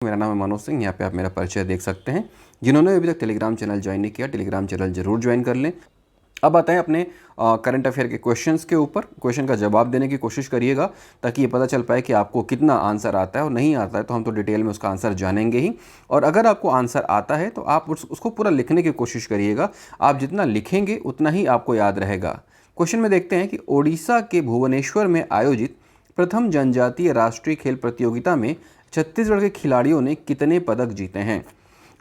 मेरा नाम है मनोज सिंह। यहाँ पे आप मेरा परिचय देख सकते हैं। जिन्होंने अभी तक टेलीग्राम चैनल ज्वाइन नहीं किया, टेलीग्राम चैनल जरूर ज्वाइन कर लें। अब आते हैं अपने करंट अफेयर के क्वेश्चंस के ऊपर। क्वेश्चन का जवाब देने की कोशिश करिएगा ताकि ये पता चल पाए कि आपको कितना आंसर आता है, और नहीं आता है तो हम तो डिटेल में उसका आंसर जानेंगे ही। और अगर आपको आंसर आता है तो आप उसको पूरा लिखने की कोशिश करिएगा। आप जितना लिखेंगे उतना ही आपको याद रहेगा। क्वेश्चन में देखते हैं कि ओडिशा के भुवनेश्वर में आयोजित प्रथम जनजातीय राष्ट्रीय खेल प्रतियोगिता में छत्तीसगढ़ के खिलाड़ियों ने कितने पदक जीते हैं।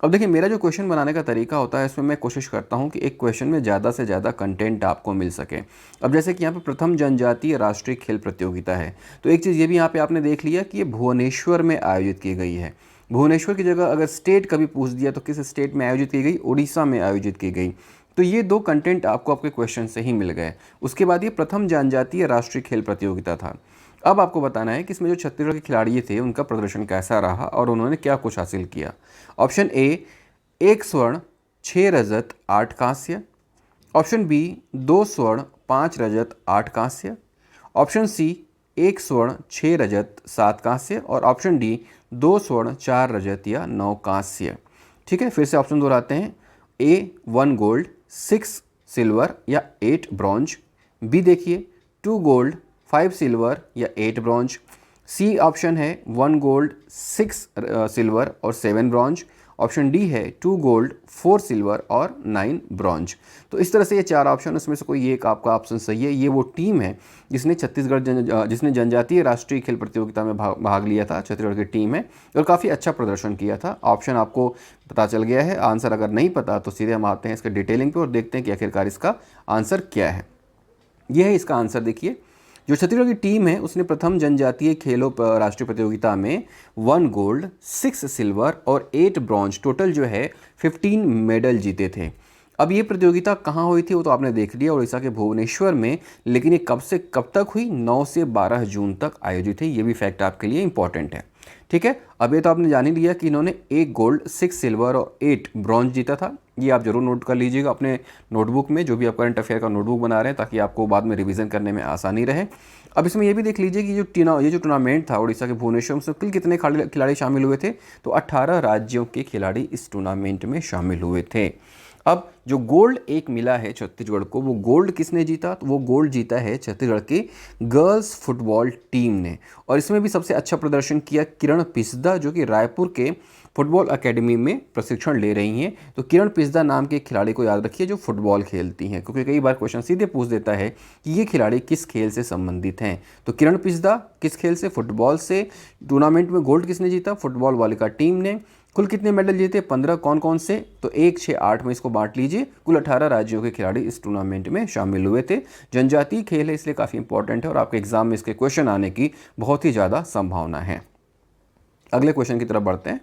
अब देखिए, मेरा जो क्वेश्चन बनाने का तरीका होता है इसमें मैं कोशिश करता हूं कि एक क्वेश्चन में ज़्यादा से ज़्यादा कंटेंट आपको मिल सके। अब जैसे कि यहाँ पे प्रथम जनजातीय राष्ट्रीय खेल प्रतियोगिता है, तो एक चीज़ ये भी यहाँ पे आपने देख लिया कि ये भुवनेश्वर में आयोजित की गई है। भुवनेश्वर की जगह अगर स्टेट कभी पूछ दिया तो किस स्टेट में आयोजित की गई, उड़ीसा में आयोजित की गई। तो ये दो कंटेंट आपको आपके क्वेश्चन से ही मिल गए। उसके बाद ये प्रथम जनजातीय राष्ट्रीय खेल प्रतियोगिता था। अब आपको बताना है कि इसमें जो छत्तीसगढ़ के खिलाड़ी थे उनका प्रदर्शन कैसा रहा और उन्होंने क्या कुछ हासिल किया। ऑप्शन ए, 1 स्वर्ण 6 रजत 8 कांस्य। ऑप्शन बी, 2 स्वर्ण 5 रजत 8 कांस्य। ऑप्शन सी, 1 स्वर्ण 6 रजत 7 कांस्य। और ऑप्शन डी, 2 स्वर्ण 4 रजत या 9 कांस्य। ठीक है, फिर से ऑप्शन दोहराते हैं। ए 1 गोल्ड 6 सिल्वर या 8 ब्रॉन्ज। बी देखिए 2 गोल्ड 5 सिल्वर या 8 ब्रॉन्ज। सी ऑप्शन है 1 गोल्ड 6 सिल्वर और 7 ब्रॉन्ज। ऑप्शन डी है 2 गोल्ड 4 सिल्वर और 9 ब्रॉन्ज। तो इस तरह से ये 4 ऑप्शन, उसमें से कोई एक आपका ऑप्शन सही है। ये वो टीम है जिसने जिसने जनजातीय राष्ट्रीय खेल प्रतियोगिता में भाग लिया था। छत्तीसगढ़ की टीम है और काफ़ी अच्छा प्रदर्शन किया था। ऑप्शन आपको पता चल गया है। आंसर अगर नहीं पता तो सीधे हम आते हैं इसके डिटेलिंग पे और देखते हैं कि आखिरकार इसका आंसर क्या है। यह है इसका आंसर। देखिए, जो छत्तीसगढ़ की टीम है उसने प्रथम जनजातीय खेलों राष्ट्रीय प्रतियोगिता में 1 गोल्ड 6 सिल्वर और 8 ब्रॉन्ज, टोटल जो है 15 मेडल जीते थे। अब ये प्रतियोगिता कहाँ हुई थी वो तो आपने देख लिया, उड़ीसा के भुवनेश्वर में। लेकिन ये कब से कब तक हुई, 9 से 12 जून तक आयोजित है। ये भी फैक्ट आपके लिए इंपॉर्टेंट है। ठीक है, अब ये तो आपने जान ही लिया कि इन्होंने 1 गोल्ड 6 सिल्वर और 8 ब्रॉन्ज जीता था। ये आप जरूर नोट कर लीजिएगा अपने नोटबुक में, जो भी आप करंट अफेयर का नोटबुक बना रहे हैं, ताकि आपको बाद में रिवीजन करने में आसानी रहे। अब इसमें ये भी देख लीजिए कि ये जो टूर्नामेंट था उड़ीसा के भुवनेश्वर में, कुल कितने खिलाड़ी शामिल हुए थे। तो 18 राज्यों के खिलाड़ी इस टूर्नामेंट में शामिल हुए थे। अब जो गोल्ड एक मिला है छत्तीसगढ़ को, वो गोल्ड किसने जीता, तो वो गोल्ड जीता है छत्तीसगढ़ की गर्ल्स फुटबॉल टीम ने। और इसमें भी सबसे अच्छा प्रदर्शन किया किरण पिस्दा, जो कि रायपुर के फुटबॉल एकेडमी में प्रशिक्षण ले रही हैं। तो किरण पिस्दा नाम के खिलाड़ी को याद रखिए जो फुटबॉल खेलती हैं, क्योंकि कई बार क्वेश्चन सीधे पूछ देता है कि ये खिलाड़ी किस खेल से संबंधित हैं। तो किरण पिस्दा किस खेल से, फुटबॉल से। टूर्नामेंट में गोल्ड किसने जीता, फुटबॉल बालिका टीम ने। कुल कितने मेडल जीते, 15। कौन कौन से, तो 1, 6, 8 में इसको बांट लीजिए। कुल 18 राज्यों के खिलाड़ी इस टूर्नामेंट में शामिल हुए थे। जनजातीय खेल है इसलिए काफ़ी इंपॉर्टेंट है और आपके एग्जाम में इसके क्वेश्चन आने की बहुत ही ज़्यादा संभावना है। अगले क्वेश्चन की तरफ बढ़ते हैं।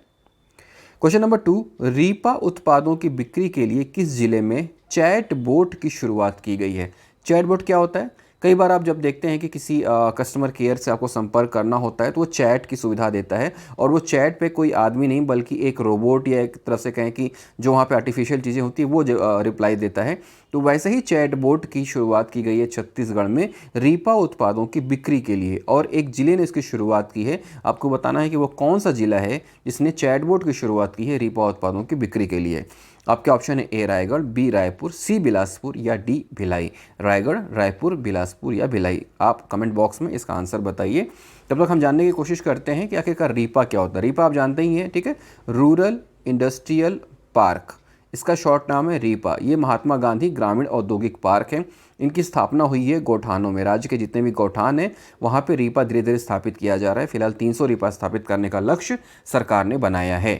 क्वेश्चन नंबर 2, रीपा उत्पादों की बिक्री के लिए किस जिले में चैट बोट की शुरुआत की गई है। चैट बोट क्या होता है, कई बार आप जब देखते हैं कि किसी कस्टमर केयर से आपको संपर्क करना होता है तो वो चैट की सुविधा देता है। और वो चैट पे कोई आदमी नहीं बल्कि एक रोबोट या एक तरफ से कहें कि जो वहाँ पे आर्टिफिशियल चीज़ें होती है वो रिप्लाई देता है। तो वैसे ही चैट बोट की शुरुआत की गई है छत्तीसगढ़ में रीपा उत्पादों की बिक्री के लिए, और एक ज़िले ने इसकी शुरुआत की है। आपको बताना है कि वो कौन सा ज़िला है जिसने चैट बोट की शुरुआत की है रीपा उत्पादों की बिक्री के लिए। आपके ऑप्शन है ए रायगढ़, बी रायपुर, सी बिलासपुर या डी भिलाई। रायगढ़, रायपुर, बिलासपुर या भिलाई। आप कमेंट बॉक्स में इसका आंसर बताइए। तब तक हम जानने की कोशिश करते हैं कि आखिरकार रीपा क्या होता है। रीपा आप जानते ही हैं, ठीक है, रूरल इंडस्ट्रियल पार्क, इसका शॉर्ट नाम है रीपा। ये महात्मा गांधी ग्रामीण औद्योगिक पार्क है। इनकी स्थापना हुई है गौठानों में। राज्य के जितने भी गौठान हैं वहाँ पे रीपा धीरे धीरे स्थापित किया जा रहा है। फिलहाल 300 रीपा स्थापित करने का लक्ष्य सरकार ने बनाया है।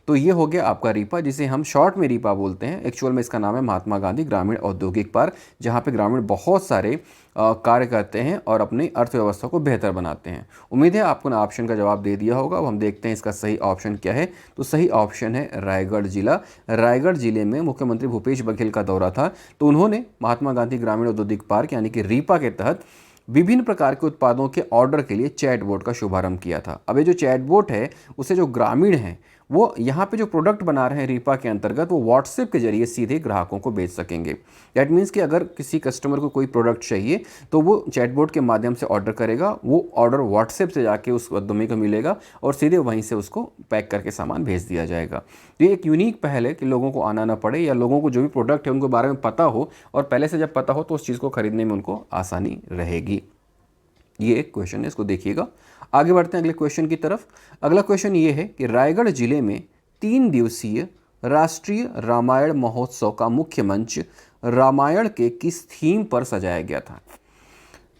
तो ये हो गया आपका रीपा, जिसे हम शॉर्ट में रीपा बोलते हैं। एक्चुअल में इसका नाम है महात्मा गांधी ग्रामीण औद्योगिक पार्क, जहाँ पे ग्रामीण बहुत सारे कार्य करते हैं और अपनी अर्थव्यवस्था को बेहतर बनाते हैं। उम्मीद है आपको ना ऑप्शन का जवाब दे दिया होगा। अब हम देखते हैं इसका सही ऑप्शन क्या है। तो सही ऑप्शन है रायगढ़ जिला। रायगढ़ जिले में मुख्यमंत्री भूपेश बघेल का दौरा था, तो उन्होंने महात्मा गांधी ग्रामीण औद्योगिक पार्क यानी कि रीपा के तहत विभिन्न प्रकार के उत्पादों के ऑर्डर के लिए चैटबॉट का शुभारंभ किया था। अब ये जो चैटबॉट है उसे जो ग्रामीण हैं वो यहाँ पे जो प्रोडक्ट बना रहे हैं रीपा के अंतर्गत वो व्हाट्सएप के जरिए सीधे ग्राहकों को बेच सकेंगे। दैट मीन्स कि अगर किसी कस्टमर को कोई प्रोडक्ट चाहिए तो वो चैटबॉट के माध्यम से ऑर्डर करेगा, वो ऑर्डर व्हाट्सएप से जाके उस उद्यमी को मिलेगा और सीधे वहीं से उसको पैक करके सामान भेज दिया जाएगा। तो ये एक यूनिक पहल है कि लोगों को आना ना पड़े या लोगों को जो भी प्रोडक्ट है उनके बारे में पता हो, और पहले से जब पता हो तो उस चीज़ को खरीदने में उनको आसानी रहेगी। ये एक क्वेश्चन है, इसको देखिएगा। आगे बढ़ते हैं अगले क्वेश्चन की तरफ। अगला क्वेश्चन ये है कि रायगढ़ जिले में 3 दिवसीय राष्ट्रीय रामायण महोत्सव का मुख्य मंच रामायण के किस थीम पर सजाया गया था।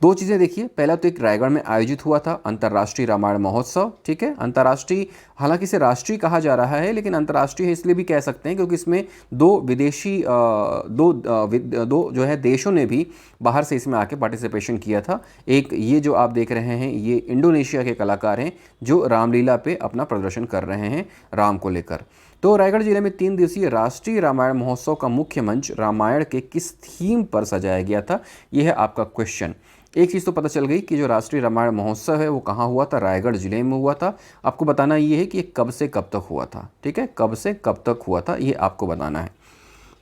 दो चीज़ें देखिए, पहला तो एक रायगढ़ में आयोजित हुआ था अंतर्राष्ट्रीय रामायण महोत्सव, ठीक है। अंतर्राष्ट्रीय, हालांकि इसे राष्ट्रीय कहा जा रहा है लेकिन अंतर्राष्ट्रीय इसलिए भी कह सकते हैं क्योंकि इसमें दो विदेशी दो जो है देशों ने भी बाहर से इसमें आके पार्टिसिपेशन किया था। एक ये जो आप देख रहे हैं ये इंडोनेशिया के कलाकार हैं जो रामलीला पे अपना प्रदर्शन कर रहे हैं राम को लेकर। तो रायगढ़ जिले में 3 दिवसीय राष्ट्रीय रामायण महोत्सव का मुख्य मंच रामायण के किस थीम पर सजाया गया था, यह है आपका क्वेश्चन। एक चीज़ तो पता चल गई कि जो राष्ट्रीय रामायण महोत्सव है वो कहाँ हुआ था, रायगढ़ जिले में हुआ था। आपको बताना ये है कि ये कब से कब तक हुआ था, ठीक है, कब से कब तक हुआ था ये आपको बताना है।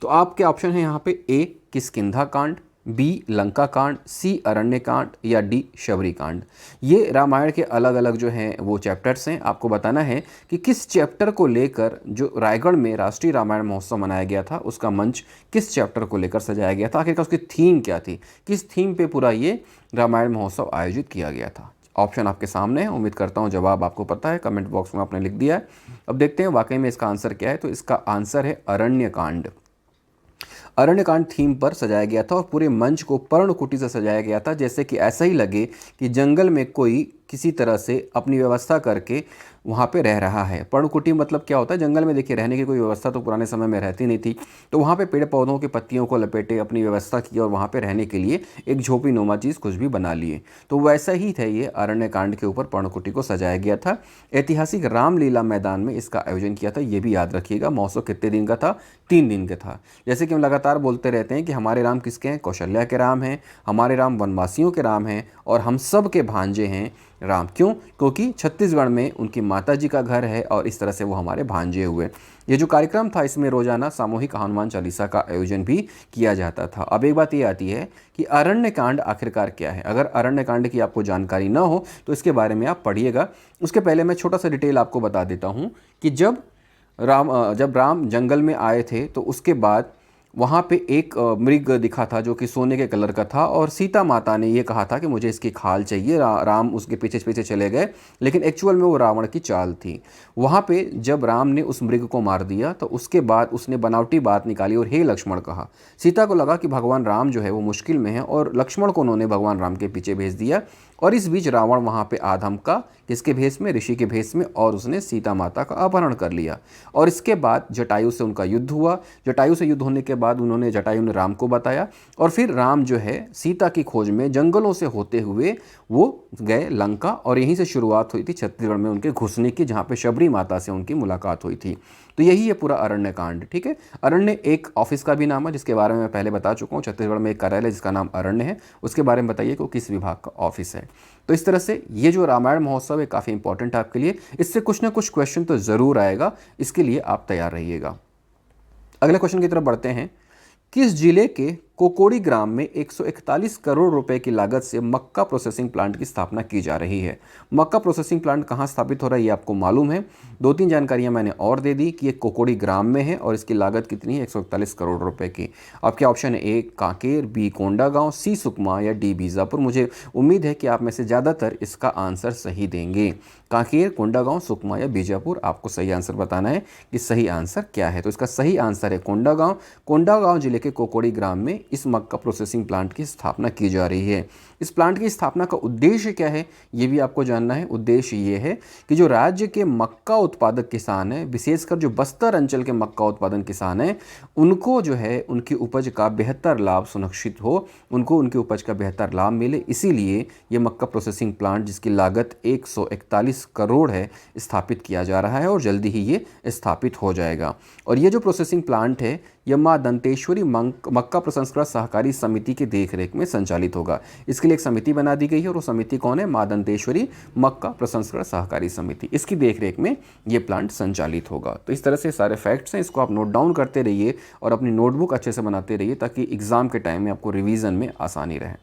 तो आपके ऑप्शन है यहाँ पे ए किष्किंधा कांड, बी लंका कांड, सी अरण्य कांड या डी शबरी कांड। ये रामायण के अलग अलग जो हैं वो चैप्टर्स हैं। आपको बताना है कि किस चैप्टर को लेकर जो रायगढ़ में राष्ट्रीय रामायण महोत्सव मनाया गया था उसका मंच किस चैप्टर को लेकर सजाया गया था, आखिरकार उसकी थीम क्या थी, किस थीम पे पूरा ये रामायण महोत्सव आयोजित किया गया था। ऑप्शन आपके सामने है, उम्मीद करता हूँ जवाब आपको पता है, कमेंट बॉक्स में आपने लिख दिया है। अब देखते हैं वाकई में इसका आंसर क्या है। तो इसका आंसर है अरण्य कांड। अरण्यकांड थीम पर सजाया गया था और पूरे मंच को पर्णकुटी से सजाया गया था, जैसे कि ऐसा ही लगे कि जंगल में कोई किसी तरह से अपनी व्यवस्था करके वहाँ पे रह रहा है। पर्णकुटी मतलब क्या होता है, जंगल में देखिए रहने की कोई व्यवस्था तो पुराने समय में रहती नहीं थी, तो वहाँ पे पेड़ पौधों के पत्तियों को लपेटे अपनी व्यवस्था की और वहाँ पे रहने के लिए एक झोपड़ी नुमा चीज़ कुछ भी बना लिए। तो वैसा ही था ये अरण्यकांड के ऊपर पर्णकुटी को सजाया गया था। ऐतिहासिक रामलीला मैदान में इसका आयोजन किया था, ये भी याद रखिएगा। महोत्सव कितने दिन का था, 3 दिन का था। जैसे कि हम लगातार बोलते रहते हैं कि हमारे राम किसके हैं, कौशल्या के राम हैं, हमारे राम वनवासियों के राम हैं और हम सब के भांजे हैं राम। क्यों? क्योंकि छत्तीसगढ़ में उनकी माता जी का घर है और इस तरह से वो हमारे भांजे हुए। ये जो कार्यक्रम था इसमें रोजाना सामूहिक हनुमान चालीसा का आयोजन भी किया जाता था। अब एक बात ये आती है कि अरण्यकांड आखिरकार क्या है। अगर अरण्यकांड की आपको जानकारी ना हो तो इसके बारे में आप पढ़िएगा। उसके पहले मैं छोटा सा डिटेल आपको बता देता हूँ कि जब राम जंगल में आए थे तो उसके बाद वहाँ पे एक मृग दिखा था जो कि सोने के कलर का था और सीता माता ने ये कहा था कि मुझे इसकी खाल चाहिए। राम उसके पीछे पीछे चले गए, लेकिन एक्चुअल में वो रावण की चाल थी। वहाँ पे जब राम ने उस मृग को मार दिया तो उसके बाद उसने बनावटी बात निकाली और हे लक्ष्मण कहा। सीता को लगा कि भगवान राम जो है वो मुश्किल में है और लक्ष्मण को उन्होंने भगवान राम के पीछे भेज दिया। और इस बीच रावण वहाँ पे आधम का, किसके भेष में, ऋषि के भेष में, और उसने सीता माता का अपहरण कर लिया। और इसके बाद जटायु से उनका युद्ध हुआ। जटायु से युद्ध होने के बाद जटायु ने राम को बताया और फिर राम जो है सीता की खोज में जंगलों से होते हुए वो गए लंका और यहीं से शुरुआत हुई थी छत्तीसगढ़ में उनके घुसने की, जहाँ पे शबरी माता से उनकी मुलाकात हुई थी। तो यही है पूरा अरण्य कांड, ठीक है। अरण्य एक ऑफिस का भी नाम है जिसके बारे में मैं पहले बता चुका हूँ। छत्तीसगढ़ में एक कार्यालय जिसका नाम अरण्य है, उसके बारे में बताइए कि किस विभाग का ऑफिस है। तो इस तरह से ये जो रामायण महोत्सव है काफ़ी इंपॉर्टेंट है आपके लिए। इससे कुछ ना कुछ क्वेश्चन तो ज़रूर आएगा, इसके लिए आप तैयार रहिएगा। अगले क्वेश्चन की तरफ बढ़ते हैं। किस जिले के कोकोड़ी ग्राम में 141 करोड़ रुपए की लागत से मक्का प्रोसेसिंग प्लांट की स्थापना की जा रही है। मक्का प्रोसेसिंग प्लांट कहाँ स्थापित हो रहा है ये आपको मालूम है। 2-3 जानकारियां मैंने और दे दी कि ये कोकोड़ी ग्राम में है और इसकी लागत कितनी है, 141 करोड़ रुपए की। आपके ऑप्शन है ए कांकेर, बी कोंडागांव, सी सुकमा या डी बीजापुर। मुझे उम्मीद है कि आप में से ज़्यादातर इसका आंसर सही देंगे। कांकेर, कोंडागांव, सुकमा या बीजापुर, आपको सही आंसर बताना है कि सही आंसर क्या है। तो इसका सही आंसर है कोंडागांव। कोंडागांव जिले के कोकोड़ी ग्राम में इस मक्का प्रोसेसिंग प्लांट की स्थापना की जा रही है। इस प्लांट की स्थापना का उद्देश्य क्या है ये भी आपको जानना है। उद्देश्य ये है कि जो राज्य के मक्का उत्पादक किसान हैं, विशेषकर जो बस्तर अंचल के मक्का उत्पादन किसान हैं, उनको जो है उनकी उपज का बेहतर लाभ सुनिश्चित हो, उनको उनकी उपज का बेहतर लाभ मिले। इसीलिए ये मक्का प्रोसेसिंग प्लांट जिसकी लागत 141 करोड़ है स्थापित किया जा रहा है और जल्दी ही ये स्थापित हो जाएगा। और ये जो प्रोसेसिंग प्लांट है यह माँ दंतेश्वरी मक्का प्रसंस्करण सहकारी समिति की देखरेख में संचालित होगा। इसके लिए एक समिति बना दी गई है और वो समिति कौन है? माँ दंतेश्वरी मक्का प्रसंस्करण सहकारी समिति। इसकी देखरेख में ये प्लांट संचालित होगा। तो इस तरह से सारे फैक्ट्स हैं, इसको आप नोट डाउन करते रहिए और अपनी नोटबुक अच्छे से बनाते रहिए ताकि एग्जाम के टाइम में आपको रिवीजन में आसानी रहे।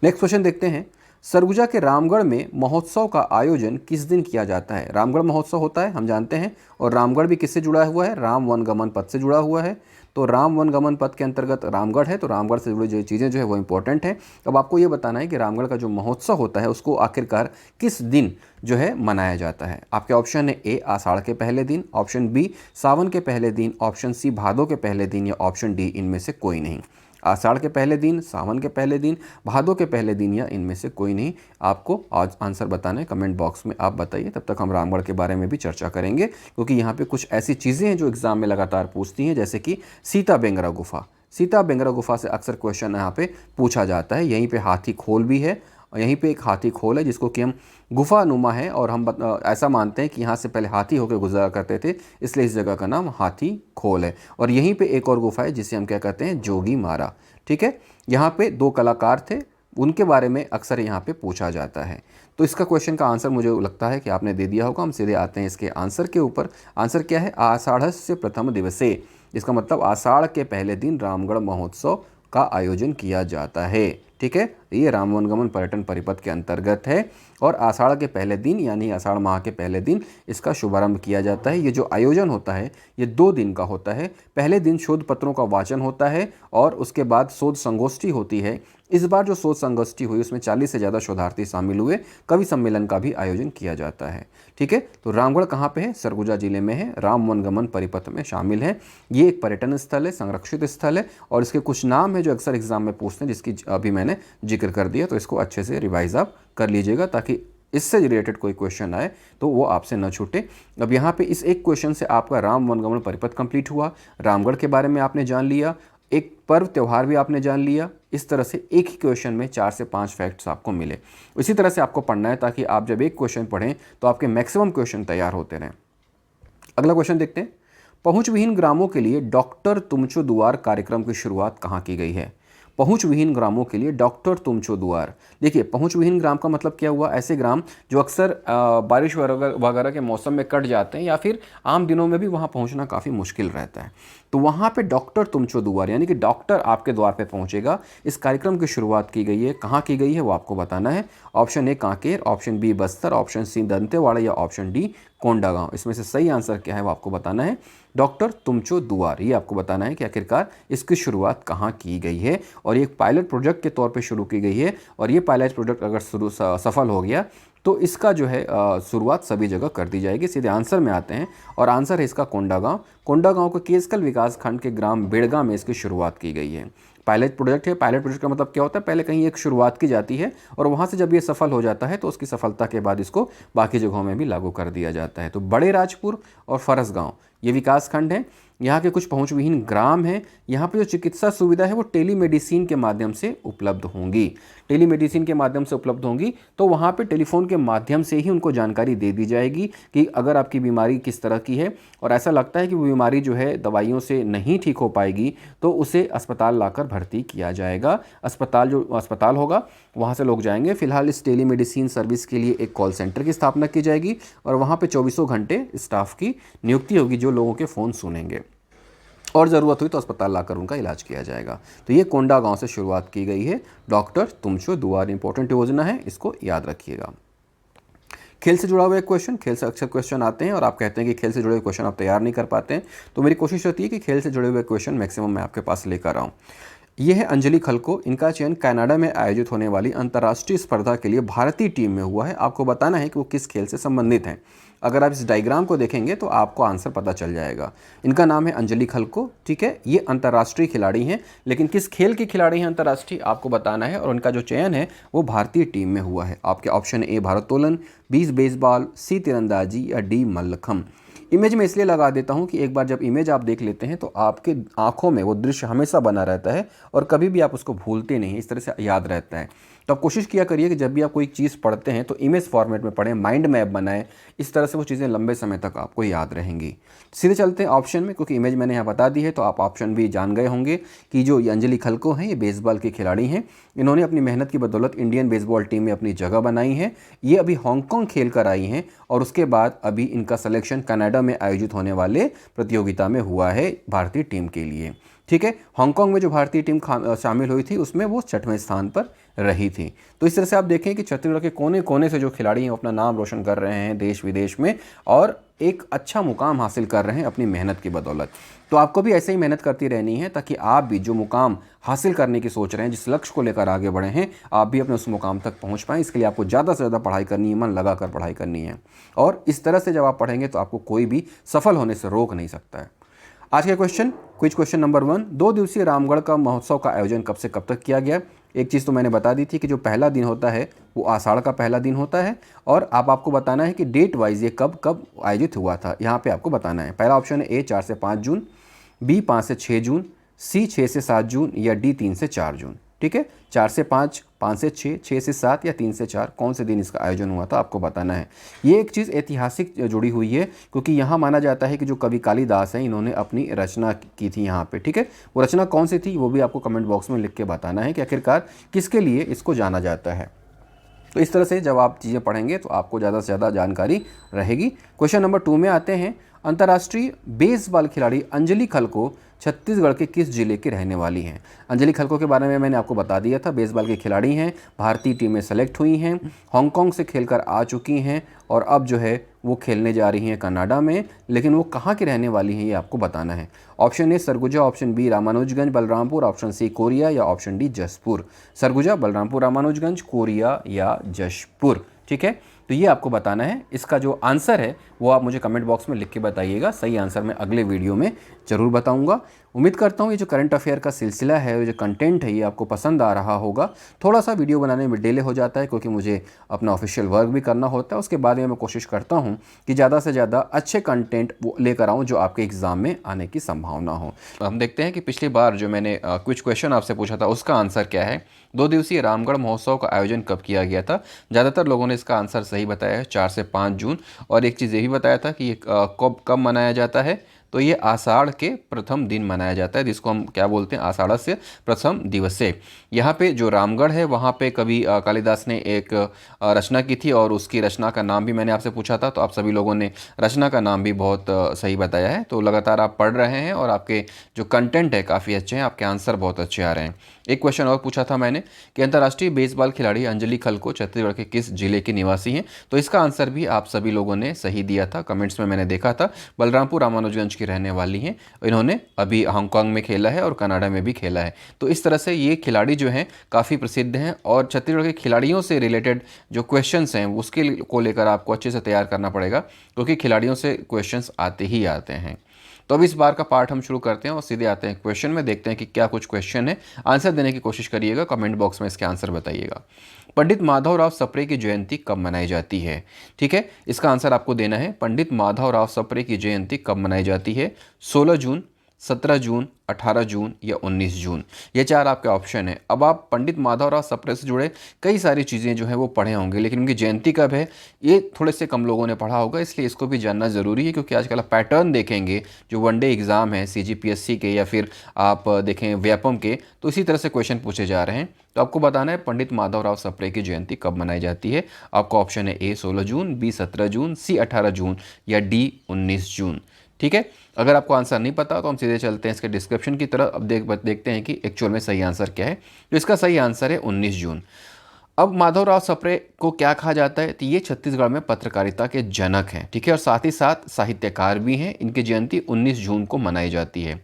नेक्स्ट क्वेश्चन देखते हैं। सरगुजा के रामगढ़ में महोत्सव का आयोजन किस दिन किया जाता है? रामगढ़ महोत्सव होता है, हम जानते हैं, और रामगढ़ भी किससे जुड़ा हुआ है? राम वनगमन पथ से जुड़ा हुआ है। तो राम वनगमन पथ के अंतर्गत रामगढ़ है, तो रामगढ़ से जुड़ी जो चीज़ें जो है वो इंपॉर्टेंट है। अब आपको ये बताना है कि रामगढ़ का जो महोत्सव होता है उसको आखिरकार किस दिन जो है मनाया जाता है। आपके ऑप्शन है ए आषाढ़ के पहले दिन, ऑप्शन बी सावन के पहले दिन, ऑप्शन सी भादों के पहले दिन, या ऑप्शन डी इनमें से कोई नहीं। आषाढ़ के पहले दिन, सावन के पहले दिन, भादों के पहले दिन, या इनमें से कोई नहीं। आपको आज आंसर बताना है, कमेंट बॉक्स में आप बताइए। तब तक हम रामगढ़ के बारे में भी चर्चा करेंगे क्योंकि यहाँ पे कुछ ऐसी चीज़ें हैं जो एग्जाम में लगातार पूछती हैं, जैसे कि सीता बेंगरा गुफा। सीता बेंगरा गुफा से अक्सर क्वेश्चन यहाँ पे पूछा जाता है। यहीं पे हाथी खोल भी है, और यहीं पे एक हाथी खोल है जिसको कि हम गुफा नुमा है, और हम ऐसा मानते हैं कि यहाँ से पहले हाथी होकर गुजरा करते थे, इसलिए इस जगह का नाम हाथी खोल है। और यहीं पे एक और गुफा है जिसे हम क्या कहते हैं? जोगी मारा। ठीक है, यहाँ पे 2 कलाकार थे, उनके बारे में अक्सर यहाँ पे पूछा जाता है। तो इसका क्वेश्चन का आंसर मुझे लगता है कि आपने दे दिया होगा। हम सीधे आते हैं इसके आंसर के ऊपर। आंसर क्या है? आषाढ़स्य प्रथम दिवसे, इसका मतलब आषाढ़ के पहले दिन रामगढ़ महोत्सव का आयोजन किया जाता है। ठीक है, ये राम वनगमन पर्यटन परिपथ के अंतर्गत है और आषाढ़ के पहले दिन यानी आषाढ़ माह के पहले दिन इसका शुभारंभ किया जाता है। ये जो आयोजन होता है ये 2 दिन का होता है। पहले दिन शोध पत्रों का वाचन होता है और उसके बाद शोध संगोष्ठी होती है। इस बार जो शोध संगोष्ठी हुई उसमें 40 से ज़्यादा शोधार्थी शामिल हुए। कवि सम्मेलन का भी आयोजन किया जाता है। ठीक है, तो रामगढ़ कहाँ पे है? सरगुजा जिले में है, राम वनगमन परिपथ में शामिल है। ये एक पर्यटन स्थल है, संरक्षित स्थल है, और इसके कुछ नाम है जो अक्सर एग्जाम में पूछते हैं, जिसकी अभी मैंने जिक्र कर दिया। तो इसको अच्छे से रिवाइज आप कर लीजिएगा ताकि इससे रिलेटेड कोई क्वेश्चन आए तो वो आपसे न छूटे। अब यहाँ पे इस एक क्वेश्चन से आपका राम वनगमन परिपथ कंप्लीट हुआ, रामगढ़ के बारे में आपने जान लिया, एक पर्व त्यौहार भी आपने जान लिया। इस तरह से एक ही क्वेश्चन में 4 से 5 फैक्ट्स आपको मिले। इसी तरह से आपको पढ़ना है ताकि आप जब एक क्वेश्चन पढ़ें तो आपके मैक्सिमम क्वेश्चन तैयार होते रहें। अगला क्वेश्चन देखते हैं। पहुँच विहीन ग्रामों के लिए डॉक्टर तुमचो दुआर कार्यक्रम की शुरुआत कहाँ की गई है? पहुँच विहीन ग्रामों के लिए डॉक्टर तुमचो दुआर। देखिए, पहुँच विहीन ग्राम का मतलब क्या हुआ? ऐसे ग्राम जो अक्सर बारिश वगैरह के मौसम में कट जाते हैं या फिर आम दिनों में भी वहाँ पहुँचना काफ़ी मुश्किल रहता है। तो वहाँ पे डॉक्टर तुमचो दुआर यानी कि डॉक्टर आपके द्वार पे पहुँचेगा। इस कार्यक्रम की शुरुआत की गई है। कहाँ की गई है वो आपको बताना है। Option A Kanker, option B Bastar, option C Dantewada, या ऑप्शन डी कोंडागांव। इसमें से सही आंसर क्या है वो आपको बताना है। डॉक्टर तुमचो दुआर, ये आपको बताना है कि आखिरकार इसकी शुरुआत कहाँ की गई है। और ये एक पायलट प्रोजेक्ट के तौर पे शुरू की गई है, और ये पायलट प्रोजेक्ट अगर सफल हो गया तो इसका जो है शुरुआत सभी जगह कर दी जाएगी। सीधे आंसर में आते हैं, और आंसर है इसका कोंडागांव। कोंडागांव के केसकल विकास खंड के ग्राम बेड़गा में इसकी शुरुआत की गई है। पायलट प्रोजेक्ट है। पायलट प्रोजेक्ट का मतलब क्या होता है? पहले कहीं एक शुरुआत की जाती है और वहाँ से जब ये सफल हो जाता है तो उसकी सफलता के बाद इसको बाकी जगहों में भी लागू कर दिया जाता है। तो बड़े राजपुर और फरसगांव ये विकास खंड हैं। यहाँ के कुछ पहुँच विहीन ग्राम हैं। यहाँ पे जो चिकित्सा सुविधा है वो टेलीमेडिसिन के माध्यम से उपलब्ध होंगी। टेलीमेडिसिन के माध्यम से उपलब्ध होंगी तो वहाँ पे टेलीफोन के माध्यम से ही उनको जानकारी दे दी जाएगी कि अगर आपकी बीमारी किस तरह की है, और ऐसा लगता है कि वो बीमारी जो है दवाइयों से नहीं ठीक हो पाएगी तो उसे अस्पताल लाकर भर्ती किया जाएगा। अस्पताल होगा वहाँ से लोग जाएंगे। फिलहाल इस टेलीमेडिसिन सर्विस के लिए एक कॉल सेंटर की स्थापना की जाएगी और वहाँ पे 24 घंटे स्टाफ की नियुक्ति होगी जो लोगों के फ़ोन सुनेंगे, और ज़रूरत हुई तो अस्पताल लाकर उनका इलाज किया जाएगा। तो ये कोंडागांव से शुरुआत की गई है। डॉक्टर तुमचो दुआर इंपॉर्टेंट योजना है, इसको याद रखिएगा। खेल से जुड़ा हुआ एक क्वेश्चन, खेल से अक्सर क्वेश्चन आते हैं और आप कहते हैं कि खेल से जुड़े हुए क्वेश्चन आप तैयार नहीं कर पाते हैं, तो मेरी कोशिश रहती है कि खेल से जुड़े हुए क्वेश्चन मैक्सिमम मैं आपके पास लेकर आऊँ। ये है अंजलि खलको। इनका चयन कनाडा में आयोजित होने वाली अंतर्राष्ट्रीय स्पर्धा के लिए भारतीय टीम में हुआ है। आपको बताना है कि वो किस खेल से संबंधित हैं। अगर आप इस डायग्राम को देखेंगे तो आपको आंसर पता चल जाएगा। इनका नाम है अंजलि खलको। ठीक है, ये अंतर्राष्ट्रीय खिलाड़ी हैं, लेकिन किस खेल के खिलाड़ी हैं अंतर्राष्ट्रीय आपको बताना है, और उनका जो चयन है वो भारतीय टीम में हुआ है। आपके ऑप्शन ए भारोत्तोलन, बी बेसबॉल, सी तीरंदाजी, या डी मल्लखम्ब। इमेज में इसलिए लगा देता हूं कि एक बार जब इमेज आप देख लेते हैं तो आपके आंखों में वो दृश्य हमेशा बना रहता है और कभी भी आप उसको भूलते नहीं, इस तरह से याद रहता है। तो आप कोशिश किया करिए कि जब भी आप कोई चीज़ पढ़ते हैं तो इमेज फॉर्मेट में पढ़ें, माइंड मैप बनाएं, इस तरह से वो चीज़ें लंबे समय तक आपको याद रहेंगी। सीधे चलते हैं ऑप्शन में, क्योंकि इमेज मैंने यहाँ बता दी है तो आप ऑप्शन भी जान गए होंगे कि जो ये अंजलि खलको हैं ये बेसबॉल के खिलाड़ी हैं। इन्होंने अपनी मेहनत की बदौलत इंडियन बेसबॉल टीम में अपनी जगह बनाई है। ये अभी हांगकांग खेल कर आई हैं और उसके बाद अभी इनका सिलेक्शन कनाडा में आयोजित होने वाले प्रतियोगिता में हुआ है भारतीय टीम के लिए। ठीक है, हांगकांग में जो भारतीय टीम शामिल हुई थी उसमें वो 6वें स्थान पर रही थी। तो इस तरह से आप देखें कि छत्तीसगढ़ के कोने कोने से जो खिलाड़ी हैं अपना नाम रोशन कर रहे हैं देश विदेश में और एक अच्छा मुकाम हासिल कर रहे हैं अपनी मेहनत की बदौलत। तो आपको भी ऐसे ही मेहनत करती रहनी है ताकि आप भी जो मुकाम हासिल करने की सोच रहे हैं, जिस लक्ष्य को लेकर आगे बढ़े हैं, आप भी अपने उस मुकाम तक पहुंच पाएँ। इसके लिए आपको ज़्यादा से ज़्यादा पढ़ाई करनी है, मन लगाकर पढ़ाई करनी है और इस तरह से जब आप पढ़ेंगे तो आपको कोई भी सफल होने से रोक नहीं सकता है। आज के क्विज क्वेश्चन नंबर 1, 2 दिवसीय रामगढ़ का महोत्सव का आयोजन कब से कब तक किया गया। एक चीज़ तो मैंने बता दी थी कि जो पहला दिन होता है वो आषाढ़ का पहला दिन होता है और आपको बताना है कि डेट वाइज ये कब कब आयोजित हुआ था, यहाँ पे आपको बताना है। पहला ऑप्शन है ए 4 से 5 जून, बी 5 से 6 जून, सी 6 से 7 जून या डी 3 से 4 जून। ठीक है, 4 से 5, 5 से 6, 6 से 7 या 3 से 4, कौन से दिन इसका आयोजन हुआ था आपको बताना है। ये एक चीज़ ऐतिहासिक जुड़ी हुई है क्योंकि यहाँ माना जाता है कि जो कवि कालिदास हैं इन्होंने अपनी रचना की थी यहाँ पे। ठीक है, वो रचना कौन सी थी वो भी आपको कमेंट बॉक्स में लिख के बताना है कि आखिरकार किसके लिए इसको जाना जाता है। तो इस तरह से जब आप चीज़ें पढ़ेंगे तो आपको ज़्यादा से ज़्यादा जानकारी रहेगी। क्वेश्चन नंबर 2 में आते हैं। अंतर्राष्ट्रीय बेसबॉल खिलाड़ी अंजलि खलको छत्तीसगढ़ के किस जिले की रहने वाली हैं। अंजलि खलको के बारे में मैंने आपको बता दिया था, बेसबॉल के खिलाड़ी हैं, भारतीय टीम में सेलेक्ट हुई हैं, हांगकांग से खेलकर आ चुकी हैं और अब जो है वो खेलने जा रही हैं कनाडा में, लेकिन वो कहाँ की रहने वाली हैं ये आपको बताना है। Option A Surguja, option B Ramanujganj Balrampur, option C Koriya या ऑप्शन डी जशपुर। सरगुजा, बलरामपुर, रामानुजगंज, कोरिया या जशपुर। ठीक है, तो ये आपको बताना है। इसका जो आंसर है वो आप मुझे कमेंट बॉक्स में लिख के बताइएगा। सही आंसर मैं अगले वीडियो में ज़रूर बताऊंगा। उम्मीद करता हूँ ये जो करंट अफेयर का सिलसिला है, ये जो कंटेंट है, ये आपको पसंद आ रहा होगा। थोड़ा सा वीडियो बनाने में डिले हो जाता है क्योंकि मुझे अपना ऑफिशियल वर्क भी करना होता है। उसके बाद में मैं कोशिश करता हूँ कि ज़्यादा से ज़्यादा अच्छे कंटेंट वो लेकर आऊँ जो आपके एग्ज़ाम में आने की संभावना हो। तो हम देखते हैं कि पिछली बार जो मैंने कुछ क्वेश्चन आपसे पूछा था उसका आंसर क्या है। 2 दिवसीय रामगढ़ महोत्सव का आयोजन कब किया गया था। ज़्यादातर लोगों ने इसका आंसर सही बताया है, 4 से 5 जून। और एक चीज़ ये भी बताया था कि ये कब मनाया जाता है, तो ये आषाढ़ के प्रथम दिन मनाया जाता है, जिसको हम क्या बोलते हैं, आषाढ़ से प्रथम दिवसे। यहाँ पे जो रामगढ़ है वहाँ पे कवि कालिदास ने एक रचना की थी और उसकी रचना का नाम भी मैंने आपसे पूछा था, तो आप सभी लोगों ने रचना का नाम भी बहुत सही बताया है। तो लगातार आप पढ़ रहे हैं और आपके जो कंटेंट है काफ़ी अच्छे हैं, आपके आंसर बहुत अच्छे आ रहे हैं। एक क्वेश्चन और पूछा था मैंने कि अंतर्राष्ट्रीय बेसबॉल खिलाड़ी अंजलि खलको छत्तीसगढ़ के किस जिले के निवासी हैं, तो इसका आंसर भी आप सभी लोगों ने सही दिया था, कमेंट्स में मैंने देखा था। बलरामपुर रामानुजगंज की रहने वाली हैं। इन्होंने अभी हांगकांग में खेला है और कनाडा में भी खेला है। तो इस तरह से ये खिलाड़ी जो हैं काफ़ी प्रसिद्ध हैं और छत्तीसगढ़ के खिलाड़ियों से रिलेटेड जो क्वेश्चंस हैं उसके को लेकर आपको अच्छे से तैयार करना पड़ेगा क्योंकि खिलाड़ियों से क्वेश्चंस आते ही आते हैं। तो अब इस बार का पार्ट हम शुरू करते हैं और सीधे आते हैं क्वेश्चन में। देखते हैं कि क्या कुछ क्वेश्चन है, आंसर देने की कोशिश करिएगा, कमेंट बॉक्स में इसके आंसर बताइएगा। पंडित माधवराव सप्रे की जयंती कब मनाई जाती है। ठीक है, इसका आंसर आपको देना है। पंडित माधवराव सप्रे की जयंती कब मनाई जाती है। 16 जून, 17 जून, 18 जून या 19 जून, ये 4 आपके ऑप्शन है। अब आप पंडित माधवराव सप्रे से जुड़े कई सारी चीज़ें जो है वो पढ़े होंगे, लेकिन उनकी जयंती कब है ये थोड़े से कम लोगों ने पढ़ा होगा, इसलिए इसको भी जानना ज़रूरी है। क्योंकि आजकल आप पैटर्न देखेंगे जो वनडे एग्ज़ाम है CGPSC के या फिर आप देखें व्यापम के, तो इसी तरह से क्वेश्चन पूछे जा रहे हैं। तो आपको बताना है पंडित माधवराव सप्रे की जयंती कब मनाई जाती है। आपका ऑप्शन है ए 16 जून, बी 17 जून, सी 18 जून या डी 19 जून। ठीक है, अगर आपको आंसर नहीं पता तो हम सीधे चलते हैं इसके डिस्क्रिप्शन की तरफ। अब देखते हैं कि एक्चुअल में सही आंसर क्या है। तो इसका सही आंसर है 19 जून। अब माधवराव सप्रे को क्या कहा जाता है, तो ये छत्तीसगढ़ में पत्रकारिता के जनक हैं। ठीक है, और साथ ही साथ साहित्यकार भी हैं। इनकी जयंती 19 जून को मनाई जाती है।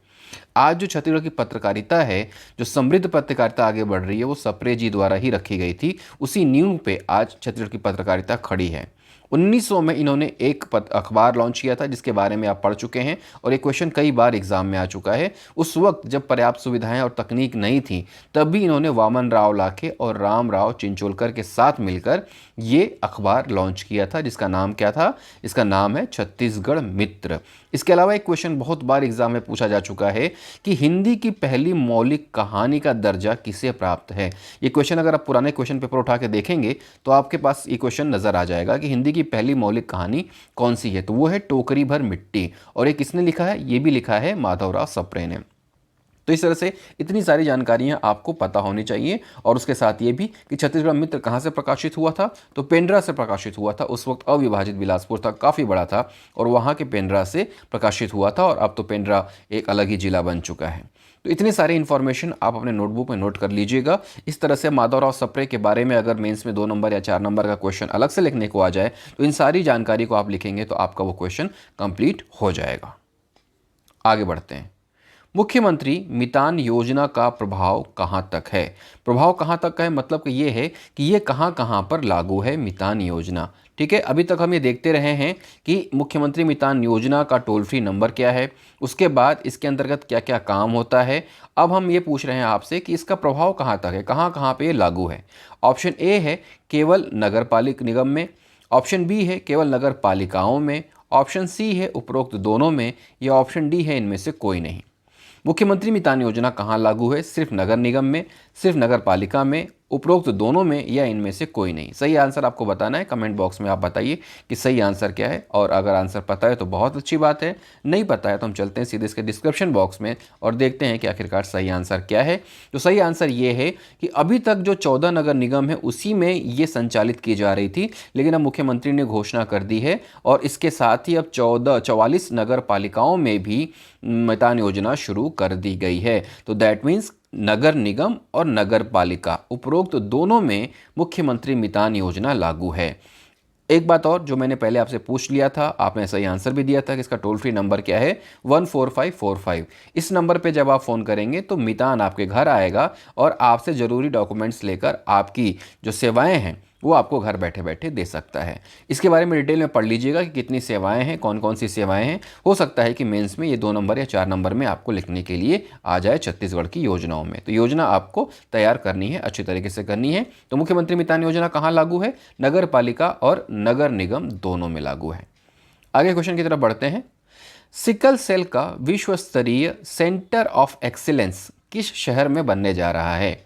आज जो छत्तीसगढ़ की पत्रकारिता है, जो समृद्ध पत्रकारिता आगे बढ़ रही है, वो सप्रे जी द्वारा ही रखी गई थी। उसी नींव पे आज छत्तीसगढ़ की पत्रकारिता खड़ी है। 1900 में इन्होंने एक अखबार लॉन्च किया था जिसके बारे में आप पढ़ चुके हैं और ये क्वेश्चन कई बार एग्जाम में आ चुका है। उस वक्त जब पर्याप्त सुविधाएं और तकनीक नहीं थी तब भी इन्होंने वामन राव लाखे और राम राव चिंचोलकर के साथ मिलकर ये अखबार लॉन्च किया था जिसका नाम क्या था? इसका नाम है छत्तीसगढ़ मित्र। इसके अलावा एक क्वेश्चन बहुत बार एग्जाम में पूछा जा चुका है कि हिंदी की पहली मौलिक कहानी का दर्जा किसे प्राप्त है। ये क्वेश्चन अगर आप पुराने क्वेश्चन पेपर उठा के देखेंगे तो आपके पास ये क्वेश्चन नजर आ जाएगा कि हिंदी की पहली मौलिक कहानी कौन सी है। तो वो है टोकरी भर मिट्टी, और ये किसने लिखा है? ये भी लिखा है माधवराव सप्रे ने। तो इस तरह से इतनी सारी जानकारियां आपको पता होनी चाहिए। और उसके साथ ये भी कि छत्तीसगढ़ मित्र कहाँ से प्रकाशित हुआ था? तो पेंड्रा से प्रकाशित हुआ था। उस वक्त अविभाजित बिलासपुर था, काफ़ी बड़ा था, और वहाँ के पेंड्रा से प्रकाशित हुआ था, और अब तो पेंड्रा एक अलग ही जिला बन चुका है। तो इतनी सारी इन्फॉर्मेशन आप अपने नोटबुक में नोट कर लीजिएगा। इस तरह से माधवराव सप्रे के बारे में अगर मेंस में 2 नंबर या 4 नंबर का क्वेश्चन अलग से लिखने को आ जाए तो इन सारी जानकारी को आप लिखेंगे तो आपका वो क्वेश्चन कंप्लीट हो जाएगा। आगे बढ़ते हैं। मुख्यमंत्री मितान योजना का प्रभाव कहां तक है? प्रभाव कहां तक का है मतलब कि ये है कि ये कहां कहां पर लागू है मितान योजना। ठीक है, अभी तक हम ये देखते रहे हैं कि मुख्यमंत्री मितान योजना का टोल फ्री नंबर क्या है, उसके बाद इसके अंतर्गत क्या क्या काम होता है। अब हम ये पूछ रहे हैं आपसे कि इसका प्रभाव कहां तक है, कहां कहां पे ये लागू है। ऑप्शन ए है केवल नगर पालिक निगम में, ऑप्शन बी है केवल नगर पालिकाओं में, ऑप्शन सी है उपरोक्त दोनों में, या ऑप्शन डी है इनमें से कोई नहीं। मुख्यमंत्री मितान योजना कहाँ लागू है? सिर्फ नगर निगम में, सिर्फ नगर पालिका में, उपरोक्त दोनों में, या इनमें से कोई नहीं। सही आंसर आपको बताना है। कमेंट बॉक्स में आप बताइए कि सही आंसर क्या है, और अगर आंसर पता है तो बहुत अच्छी बात है, नहीं पता है तो हम चलते हैं सीधे इसके डिस्क्रिप्शन बॉक्स में और देखते हैं कि आखिरकार सही आंसर क्या है। तो सही आंसर ये है कि अभी तक जो 14 नगर निगम है उसी में ये संचालित की जा रही थी, लेकिन अब मुख्यमंत्री ने घोषणा कर दी है और इसके साथ ही अब 44 नगर पालिकाओं में भी मितान योजना शुरू कर दी गई है। तो दैट मीन्स नगर निगम और नगर पालिका उपरोक्त दोनों में मुख्यमंत्री मितान योजना लागू है। एक बात और जो मैंने पहले आपसे पूछ लिया था, आपने सही आंसर भी दिया था कि इसका टोल फ्री नंबर क्या है? 14545। इस नंबर पे जब आप फ़ोन करेंगे तो मितान आपके घर आएगा और आपसे ज़रूरी डॉक्यूमेंट्स लेकर आपकी जो सेवाएं हैं वो आपको घर बैठे बैठे दे सकता है। इसके बारे में डिटेल में पढ़ लीजिएगा कि कितनी सेवाएं हैं, कौन कौन सी सेवाएं हैं। हो सकता है कि मेंस में ये 2 नंबर या 4 नंबर में आपको लिखने के लिए आ जाए छत्तीसगढ़ की योजनाओं में। तो योजना आपको तैयार करनी है, अच्छी तरीके से करनी है। तो मुख्यमंत्री मितान योजना कहाँ लागू है? नगर पालिका और नगर निगम दोनों में लागू है। आगे क्वेश्चन की तरफ बढ़ते हैं। सिकल सेल का विश्व स्तरीय सेंटर ऑफ एक्सीलेंस किस शहर में बनने जा रहा है?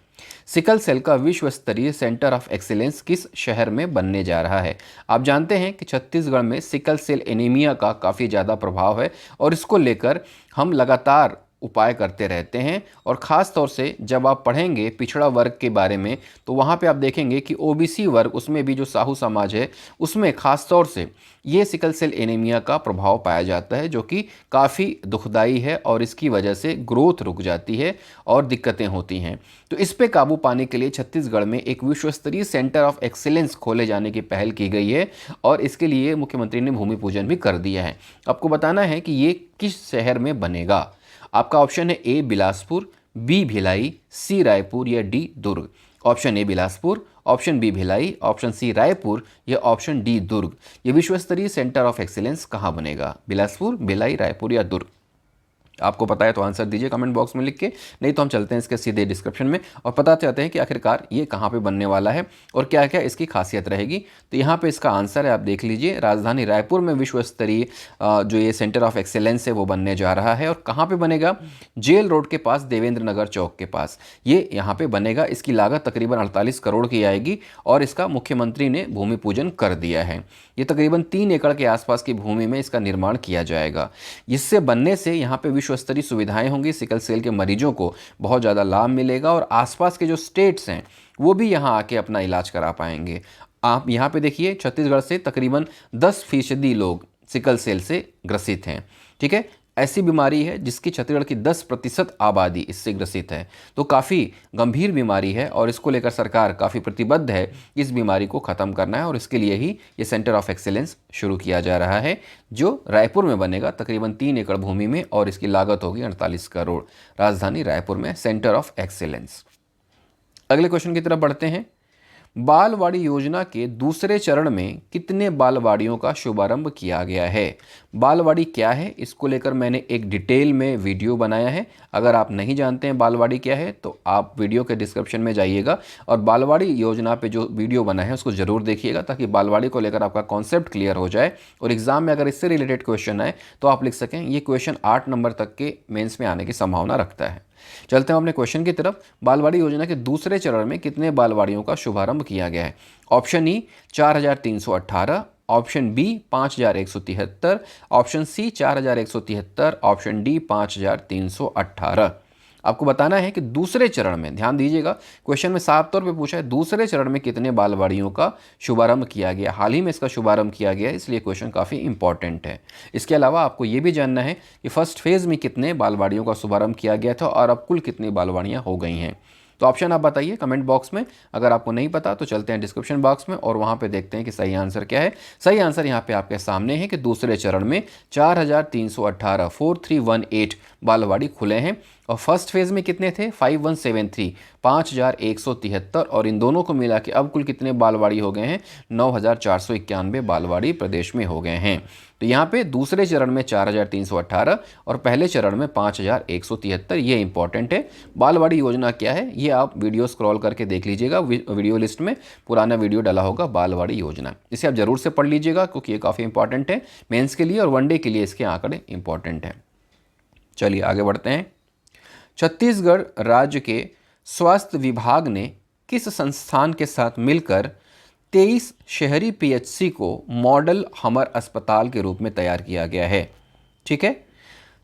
सिकल सेल का विश्व स्तरीय सेंटर ऑफ एक्सीलेंस किस शहर में बनने जा रहा है? आप जानते हैं कि छत्तीसगढ़ में सिकल सेल एनीमिया का काफ़ी ज़्यादा प्रभाव है और इसको लेकर हम लगातार उपाय करते रहते हैं। और ख़ास तौर से जब आप पढ़ेंगे पिछड़ा वर्ग के बारे में तो वहाँ पे आप देखेंगे कि ओबीसी वर्ग, उसमें भी जो साहू समाज है उसमें ख़ास तौर से ये सिकल सेल एनीमिया का प्रभाव पाया जाता है, जो कि काफ़ी दुखदाई है और इसकी वजह से ग्रोथ रुक जाती है और दिक्कतें होती हैं। तो इस पे काबू पाने के लिए छत्तीसगढ़ में एक विश्व स्तरीय सेंटर ऑफ एक्सीलेंस खोले जाने की पहल की गई है और इसके लिए मुख्यमंत्री ने भूमि पूजन भी कर दिया है। आपको बताना है कि ये किस शहर में बनेगा। आपका ऑप्शन है A Bilaspur, B Bhilai, C Raipur, या D Durg. Option A Bilaspur, option B Bhilai, option C Raipur, या ऑप्शन डी दुर्ग। ये विश्व स्तरीय सेंटर ऑफ एक्सीलेंस कहाँ बनेगा? बिलासपुर, भिलाई, रायपुर या दुर्ग? आपको पता है तो आंसर दीजिए कमेंट बॉक्स में लिख के, नहीं तो हम चलते हैं इसके सीधे डिस्क्रिप्शन में और पता चाहते हैं कि आखिरकार ये कहाँ पे बनने वाला है और क्या क्या इसकी खासियत रहेगी। तो यहाँ पे इसका आंसर है, आप देख लीजिए, राजधानी रायपुर में विश्व स्तरीय जो ये सेंटर ऑफ एक्सेलेंस है वो बनने जा रहा है। और कहाँ पर बनेगा? जेल रोड के पास, देवेंद्र नगर चौक के पास ये यहाँ पर बनेगा। इसकी लागत तकरीबन 48 करोड़ की आएगी और इसका मुख्यमंत्री ने भूमि पूजन कर दिया है। ये तकरीबन 3 एकड़ के आसपास की भूमि में इसका निर्माण किया जाएगा। इससे बनने से यहाँ पे विश्व स्तरीय सुविधाएं होंगी, सिकल सेल के मरीजों को बहुत ज़्यादा लाभ मिलेगा और आसपास के जो स्टेट्स हैं वो भी यहाँ आके अपना इलाज करा पाएंगे। आप यहाँ पे देखिए छत्तीसगढ़ से तकरीबन 10% लोग सिकल सेल से ग्रसित हैं। ठीक है, ऐसी बीमारी है जिसकी छत्तीसगढ़ की 10% आबादी इससे ग्रसित है। तो काफ़ी गंभीर बीमारी है और इसको लेकर सरकार काफ़ी प्रतिबद्ध है, इस बीमारी को ख़त्म करना है और इसके लिए ही ये सेंटर ऑफ एक्सीलेंस शुरू किया जा रहा है, जो रायपुर में बनेगा तकरीबन 3 एकड़ भूमि में और इसकी लागत होगी 48 करोड़। राजधानी रायपुर में सेंटर ऑफ एक्सीलेंस। अगले क्वेश्चन की तरफ बढ़ते हैं। बालवाड़ी योजना के दूसरे चरण में कितने बालवाड़ियों का शुभारंभ किया गया है? बालवाड़ी क्या है, इसको लेकर मैंने एक डिटेल में वीडियो बनाया है। अगर आप नहीं जानते हैं बालवाड़ी क्या है तो आप वीडियो के डिस्क्रिप्शन में जाइएगा और बालवाड़ी योजना पे जो वीडियो बना है उसको ज़रूर देखिएगा, ताकि बालवाड़ी को लेकर आपका कॉन्सेप्ट क्लियर हो जाए और एग्जाम में अगर इससे रिलेटेड क्वेश्चन आए तो आप लिख सकें। ये क्वेश्चन 8 नंबर तक के मेंस में आने की संभावना रखता है। चलते हैं अपने क्वेश्चन की तरफ। बालवाड़ी योजना के दूसरे चरण में कितने बालवाड़ियों का शुभारंभ किया गया है? Option E 4318, option B 5173, option C 4173, option D 5318। आपको बताना है कि दूसरे चरण में, ध्यान दीजिएगा क्वेश्चन में साफ तौर पे पूछा है दूसरे चरण में कितने बालवाड़ियों का शुभारंभ किया गया। हाल ही में इसका शुभारंभ किया गया है, इसलिए क्वेश्चन काफ़ी इंपॉर्टेंट है। इसके अलावा आपको ये भी जानना है कि फर्स्ट फेज़ में कितने बालवाड़ियों का शुभारंभ किया गया था और अब कुल कितनी बालवाड़ियाँ हो गई हैं। तो ऑप्शन आप बताइए कमेंट बॉक्स में। अगर आपको नहीं पता तो चलते हैं डिस्क्रिप्शन बॉक्स में और वहाँ पे देखते हैं कि सही आंसर क्या है। सही आंसर यहाँ पे आपके सामने है कि दूसरे चरण में 4318 4318 बालवाड़ी खुले हैं और फर्स्ट फेज़ में कितने थे? 5173 5173, और इन दोनों को मिला के अब कुल कितने बालवाड़ी हो गए हैं? 9491 बालवाड़ी प्रदेश में हो गए हैं। तो यहाँ पे दूसरे चरण में 4318 और पहले चरण में 5173, ये इंपॉर्टेंट है। बालवाड़ी योजना क्या है ये आप वीडियो स्क्रॉल करके देख लीजिएगा, वीडियो लिस्ट में पुराना वीडियो डाला होगा बालवाड़ी योजना, इसे आप ज़रूर से पढ़ लीजिएगा क्योंकि ये काफ़ी इंपॉर्टेंट है मेंस के लिए और वनडे के लिए इसके आंकड़े इंपॉर्टेंट हैं। चलिए आगे बढ़ते हैं। छत्तीसगढ़ राज्य के स्वास्थ्य विभाग ने किस संस्थान के साथ मिलकर 23 शहरी पीएचसी को मॉडल हमर अस्पताल के रूप में तैयार किया गया है? ठीक है,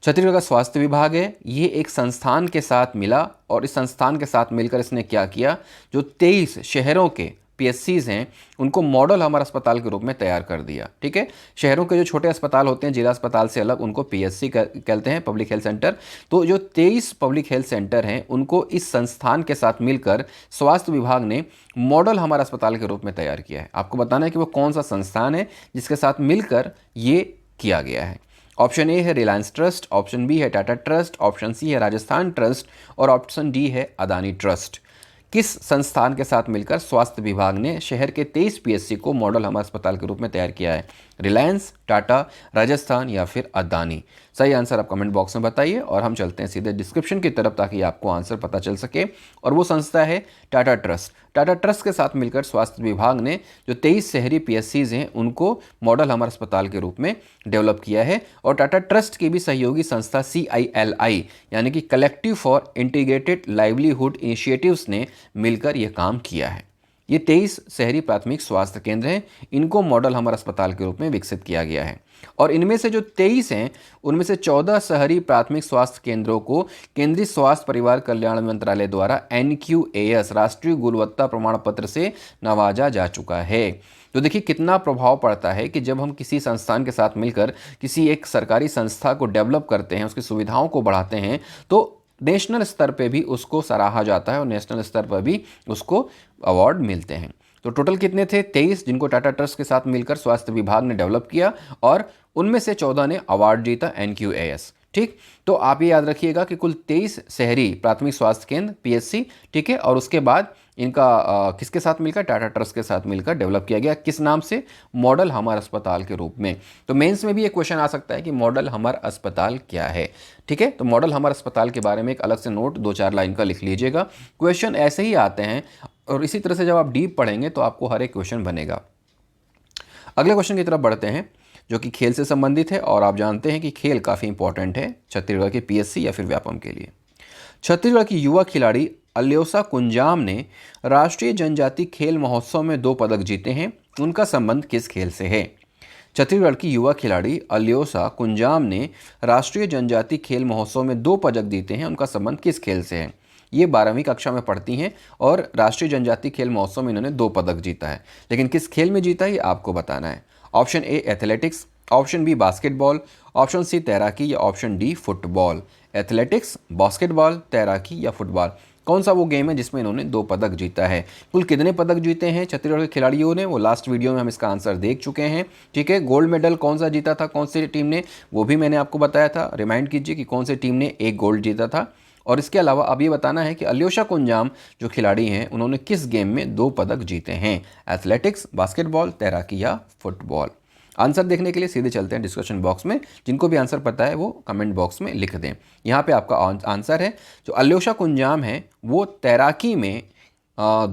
छत्तीसगढ़ का स्वास्थ्य विभाग है, ये एक संस्थान के साथ मिला और इस संस्थान के साथ मिलकर इसने क्या किया, जो 23 शहरों के पीएचसीज हैं उनको मॉडल हमर अस्पताल के रूप में तैयार कर दिया। ठीक है, शहरों के जो छोटे अस्पताल होते हैं जिला अस्पताल से अलग, उनको पीएचसी कहते हैं, पब्लिक हेल्थ सेंटर। तो जो 23 पब्लिक हेल्थ सेंटर हैं उनको इस संस्थान के साथ मिलकर स्वास्थ्य विभाग ने मॉडल हमर अस्पताल के रूप में तैयार किया है। आपको बताना है कि वो कौन सा संस्थान है जिसके साथ मिलकर ये किया गया है। ऑप्शन ए है रिलायंस ट्रस्ट, ऑप्शन बी है टाटा ट्रस्ट, ऑप्शन सी है राजस्थान ट्रस्ट और ऑप्शन डी है अदानी ट्रस्ट। किस संस्थान के साथ मिलकर स्वास्थ्य विभाग ने शहर के 23 पीएचसी को मॉडल हमर अस्पताल के रूप में तैयार किया है? रिलायंस, टाटा, राजस्थान या फिर अदानी? सही आंसर आप कमेंट बॉक्स में बताइए और हम चलते हैं सीधे डिस्क्रिप्शन की तरफ ताकि आपको आंसर पता चल सके। और वो संस्था है टाटा ट्रस्ट। टाटा ट्रस्ट के साथ मिलकर स्वास्थ्य विभाग ने जो 23 शहरी पीएचसीज हैं उनको मॉडल हमर अस्पताल के रूप में डेवलप किया है। और टाटा ट्रस्ट की भी सहयोगी संस्था CILI यानी कि collective for integrated livelihood initiatives ने मिलकर यह काम किया है। ये 23 शहरी प्राथमिक स्वास्थ्य केंद्र हैं, इनको मॉडल हमर अस्पताल के रूप में विकसित किया गया है। और इनमें से जो 23 हैं उनमें से 14 शहरी प्राथमिक स्वास्थ्य केंद्रों को केंद्रीय स्वास्थ्य परिवार कल्याण मंत्रालय द्वारा NQAS राष्ट्रीय गुणवत्ता प्रमाण पत्र से नवाजा जा चुका है। तो देखिए कितना प्रभाव पड़ता है कि जब हम किसी संस्थान के साथ मिलकर किसी एक सरकारी संस्था को डेवलप करते हैं, उसकी सुविधाओं को बढ़ाते हैं, तो नेशनल स्तर पे भी उसको सराहा जाता है और नेशनल स्तर पर भी उसको अवार्ड मिलते हैं। तो टोटल कितने थे? 23 जिनको टाटा ट्रस्ट के साथ मिलकर स्वास्थ्य विभाग ने डेवलप किया और उनमें से 14 ने अवार्ड जीता NQAS। ठीक, तो आप ये याद रखिएगा कि कुल 23 शहरी प्राथमिक स्वास्थ्य केंद्र PHC, ठीक है, और उसके बाद इनका किसके साथ मिलकर? टाटा ट्रस्ट के साथ मिलकर डेवलप किया गया। किस नाम से? मॉडल हमर अस्पताल के रूप में। तो मेंस में भी एक क्वेश्चन आ सकता है कि मॉडल हमर अस्पताल क्या है। ठीक है, तो मॉडल हमर अस्पताल के बारे में एक अलग से नोट 2-4 लाइन का लिख लीजिएगा। क्वेश्चन ऐसे ही आते हैं और इसी तरह से जब आप डीप पढ़ेंगे तो आपको हर एक क्वेश्चन बनेगा। अगले क्वेश्चन की तरफ बढ़ते हैं जो कि खेल से संबंधित है और आप जानते हैं कि खेल काफ़ी इंपॉर्टेंट है छत्तीसगढ़ के PSC या फिर व्यापम के लिए। छत्तीसगढ़ की युवा खिलाड़ी अल्योसा कुंजाम ने राष्ट्रीय जनजाति खेल महोत्सव में 2 पदक जीते हैं। उनका संबंध किस खेल से है? छत्तीसगढ़ की युवा खिलाड़ी अल्योसा कुंजाम ने राष्ट्रीय जनजाति खेल महोत्सव में 2 पदक जीते हैं। उनका संबंध किस खेल से है? ये 12वीं कक्षा में पढ़ती हैं और राष्ट्रीय जनजाति खेल महोत्सव में इन्होंने 2 पदक जीता है, लेकिन किस खेल में जीता है ये आपको बताना है। Option A athletics, option B basketball, option C तैराकी या option D football. Athletics, basketball, तैराकी या फुटबॉल, कौन सा वो गेम है जिसमें इन्होंने 2 पदक जीता है? कुल कितने पदक जीते हैं छत्तीसगढ़ के खिलाड़ियों ने? वो लास्ट वीडियो में हम इसका आंसर देख चुके हैं। ठीक है, गोल्ड मेडल कौन सा जीता था, कौन सी टीम ने, वो भी मैंने आपको बताया था। रिमाइंड कीजिए कि कौन सी टीम ने 1 गोल्ड जीता था। और इसके अलावा अब ये बताना है कि अल्योशा कुंजाम जो खिलाड़ी हैं उन्होंने किस गेम में 2 पदक जीते हैं, एथलेटिक्स, बास्केटबॉल, तैराकी या फुटबॉल। आंसर देखने के लिए सीधे चलते हैं डिस्कशन बॉक्स में। जिनको भी आंसर पता है वो कमेंट बॉक्स में लिख दें। यहाँ पे आपका आंसर है जो अल्योशा कुंजाम है वो तैराकी में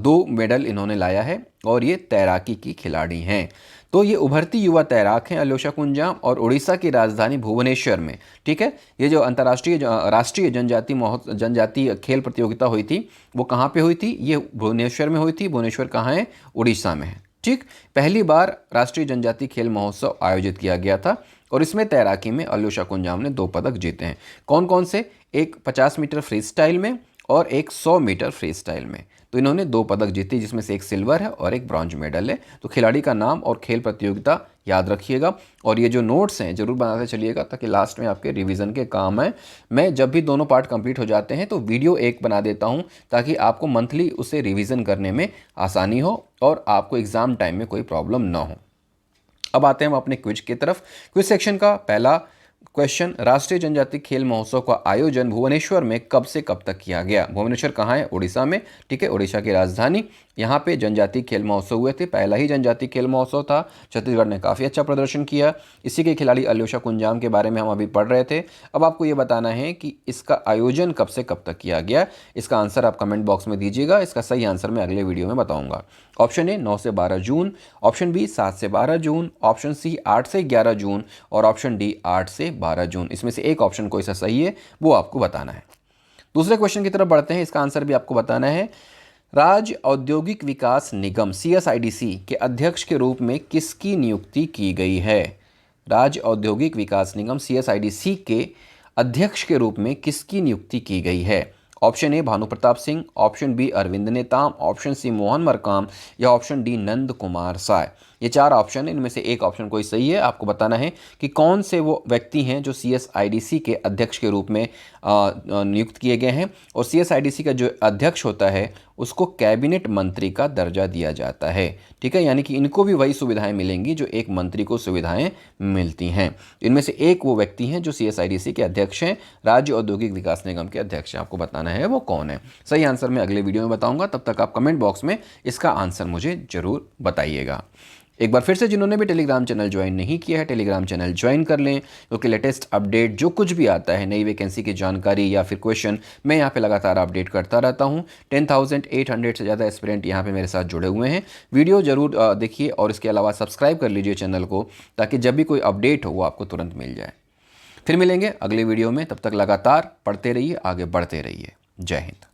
2 मेडल इन्होंने लाया है और ये तैराकी की खिलाड़ी हैं। तो ये उभरती युवा तैराक हैं अल्योशा कुंजाम और उड़ीसा की राजधानी भुवनेश्वर में, ठीक है। ये जो राष्ट्रीय जनजातीय खेल प्रतियोगिता हुई थी वो कहाँ पे हुई थी, ये भुवनेश्वर में हुई थी। भुवनेश्वर कहाँ है, उड़ीसा में है, ठीक। पहली बार राष्ट्रीय जनजातीय खेल महोत्सव आयोजित किया गया था और इसमें तैराकी में अल्योशा कुंजाम ने 2 पदक जीते हैं। कौन कौन से, एक 50 मीटर फ्री स्टाइल में और एक 100 मीटर फ्री स्टाइल में। तो इन्होंने 2 पदक जीती जिसमें से एक सिल्वर है और एक ब्रॉन्ज मेडल है। तो खिलाड़ी का नाम और खेल प्रतियोगिता याद रखिएगा और ये जो नोट्स हैं जरूर बनाते चलिएगा ताकि लास्ट में आपके रिवीजन के काम आए। मैं जब भी दोनों पार्ट कंप्लीट हो जाते हैं तो वीडियो एक बना देता हूं ताकि आपको मंथली उसे रिवीजन करने में आसानी हो और आपको एग्जाम टाइम में कोई प्रॉब्लम ना हो। अब आते हैं हम अपने क्विज की तरफ। क्विज सेक्शन का पहला क्वेश्चन, राष्ट्रीय जनजातीय खेल महोत्सव का आयोजन भुवनेश्वर में कब से कब तक किया गया। भुवनेश्वर कहाँ है, उड़ीसा में, ठीक है, उड़ीसा की राजधानी। यहाँ पे जनजातीय खेल महोत्सव हुए थे, पहला ही जनजातीय खेल महोत्सव था। छत्तीसगढ़ ने काफ़ी अच्छा प्रदर्शन किया। इसी के खिलाड़ी अल्योशा कुंजाम के बारे में हम अभी पढ़ रहे थे। अब आपको ये बताना है कि इसका आयोजन कब से कब तक किया गया। इसका आंसर आप कमेंट बॉक्स में दीजिएगा। इसका सही आंसर मैं अगले वीडियो में बताऊंगा। ऑप्शन ए 9 से 12 जून, ऑप्शन बी 7 से 12 जून, ऑप्शन सी 8 से 11 जून और ऑप्शन डी 8 से 12 जून। इसमें से एक ऑप्शन कोई सा सही है वो आपको बताना है। दूसरे क्वेश्चन की तरफ बढ़ते हैं। इसका आंसर भी आपको बताना है। राज्य औद्योगिक विकास निगम CSIDC के अध्यक्ष के रूप में किसकी नियुक्ति की गई है। राज्य औद्योगिक विकास निगम CSIDC के अध्यक्ष के रूप में किसकी नियुक्ति की गई है। Option A Bhanu Pratap Singh, option B Arvind Netam, option C Mohan Markam या ऑप्शन डी नंद कुमार साय। ये 4 ऑप्शन है, इनमें से एक ऑप्शन कोई सही है। आपको बताना है कि कौन से वो व्यक्ति हैं जो CSIDC के अध्यक्ष के रूप में नियुक्त किए गए हैं। और CSIDC का जो अध्यक्ष होता है उसको कैबिनेट मंत्री का दर्जा दिया जाता है, ठीक है। यानी कि इनको भी वही सुविधाएं मिलेंगी जो एक मंत्री को सुविधाएं मिलती हैं। इनमें से एक वो व्यक्ति हैं जो CSIDC के अध्यक्ष हैं, राज्य औद्योगिक विकास निगम के अध्यक्ष हैं। आपको बताना है वो कौन है। सही आंसर मैं अगले वीडियो में बताऊंगा, तब तक आप कमेंट बॉक्स में इसका आंसर मुझे जरूर बताइएगा। एक बार फिर से जिन्होंने भी टेलीग्राम चैनल ज्वाइन नहीं किया है टेलीग्राम चैनल ज्वाइन कर लें, क्योंकि लेटेस्ट अपडेट जो कुछ भी आता है, नई वैकेंसी की जानकारी या फिर क्वेश्चन, मैं यहाँ पे लगातार अपडेट करता रहता हूँ। 10,800 से ज़्यादा एस्पिरेंट यहाँ पे मेरे साथ जुड़े हुए हैं। वीडियो जरूर देखिए और इसके अलावा सब्सक्राइब कर लीजिए चैनल को ताकि जब भी कोई अपडेट हो वो आपको तुरंत मिल जाए। फिर मिलेंगे अगले वीडियो में, तब तक लगातार पढ़ते रहिए, आगे बढ़ते रहिए। जय हिंद।